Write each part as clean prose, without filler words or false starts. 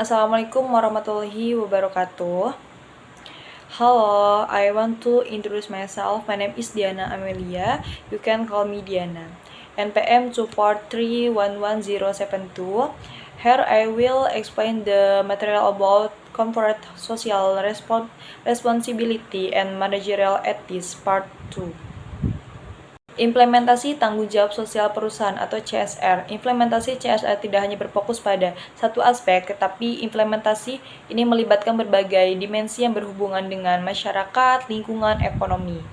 Assalamualaikum warahmatullahi wabarakatuh. Hello, I want to introduce myself. My name is Diana Amelia. You can call me Diana. NPM 243111072. Here I will explain the material about corporate social responsibility and managerial ethics part 2. Implementasi tanggung jawab sosial perusahaan atau CSR. Implementasi CSR tidak hanya berfokus pada satu aspek, tetapi implementasi ini melibatkan berbagai dimensi yang berhubungan dengan masyarakat, lingkungan, ekonomi.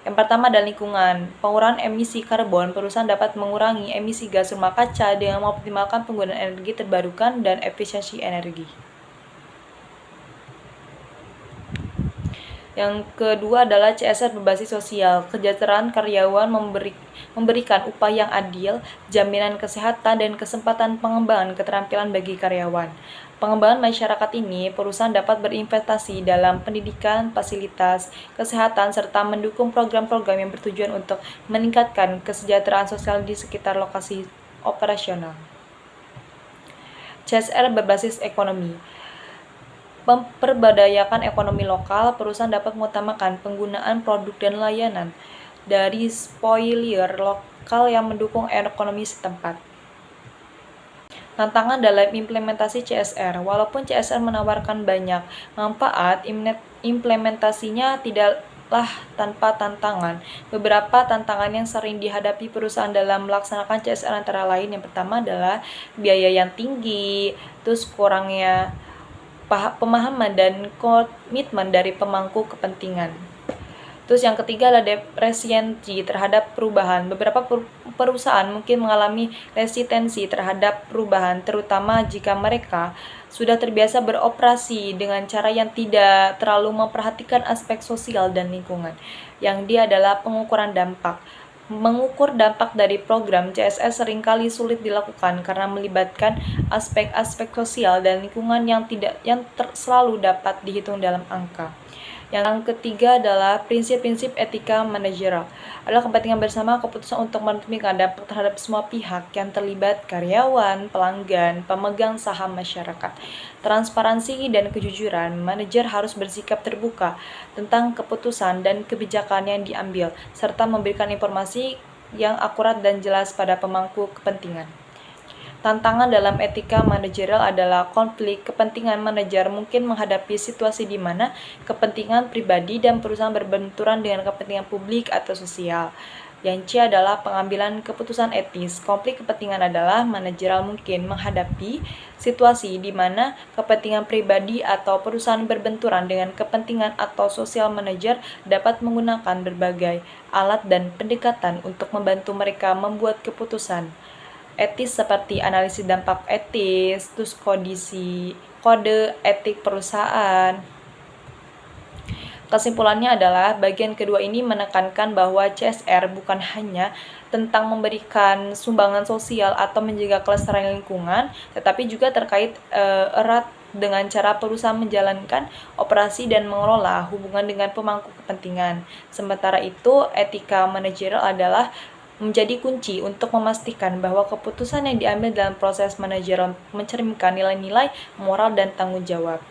Yang pertama adalah lingkungan. Pengurangan emisi karbon. Perusahaan dapat mengurangi emisi gas rumah kaca dengan mengoptimalkan penggunaan energi terbarukan dan efisiensi energi. Yang kedua adalah CSR berbasis sosial. Kesejahteraan karyawan memberikan upah yang adil, jaminan kesehatan, dan kesempatan pengembangan keterampilan bagi karyawan. Pengembangan masyarakat ini, perusahaan dapat berinvestasi dalam pendidikan, fasilitas, kesehatan, serta mendukung program-program yang bertujuan untuk meningkatkan kesejahteraan sosial di sekitar lokasi operasional. CSR berbasis ekonomi. Memperdayakan ekonomi lokal, perusahaan dapat mengutamakan penggunaan produk dan layanan dari spoiler lokal yang mendukung ekonomi setempat. Tantangan dalam implementasi CSR. Walaupun CSR menawarkan banyak manfaat, implementasinya tidaklah tanpa tantangan. Beberapa tantangan yang sering dihadapi perusahaan dalam melaksanakan CSR antara lain, yang pertama adalah biaya yang tinggi, terus kurangnya pemahaman dan komitmen dari pemangku kepentingan. Terus yang ketiga adalah resistensi terhadap perubahan. Beberapa perusahaan mungkin mengalami resistensi terhadap perubahan, terutama jika mereka sudah terbiasa beroperasi dengan cara yang tidak terlalu memperhatikan aspek sosial dan lingkungan. Yang dia adalah pengukuran dampak. Mengukur dampak dari program CSR seringkali sulit dilakukan karena melibatkan aspek-aspek sosial dan lingkungan yang selalu dapat dihitung dalam angka. Yang ketiga adalah prinsip-prinsip etika manajerial. Adalah kepentingan bersama keputusan untuk menentukan dampak terhadap semua pihak yang terlibat, karyawan, pelanggan, pemegang saham masyarakat. Transparansi dan kejujuran. Manajer harus bersikap terbuka tentang keputusan dan kebijakan yang diambil, serta memberikan informasi yang akurat dan jelas pada pemangku kepentingan. Tantangan dalam etika manajerial adalah konflik kepentingan. Manajer mungkin menghadapi situasi di mana kepentingan pribadi dan perusahaan berbenturan dengan kepentingan publik atau sosial. Yang C adalah pengambilan keputusan etis. Konflik kepentingan adalah manajerial mungkin menghadapi situasi di mana kepentingan pribadi atau perusahaan berbenturan dengan kepentingan atau sosial. Manajer dapat menggunakan berbagai alat dan pendekatan untuk membantu mereka membuat keputusan etis seperti analisis dampak etis, terus kode etik perusahaan. Kesimpulannya adalah bagian kedua ini menekankan bahwa CSR bukan hanya tentang memberikan sumbangan sosial atau menjaga kelestarian lingkungan, tetapi juga terkait erat dengan cara perusahaan menjalankan operasi dan mengelola hubungan dengan pemangku kepentingan. Sementara itu, etika manajerial adalah menjadi kunci untuk memastikan bahwa keputusan yang diambil dalam proses manajerial mencerminkan nilai-nilai moral dan tanggung jawab.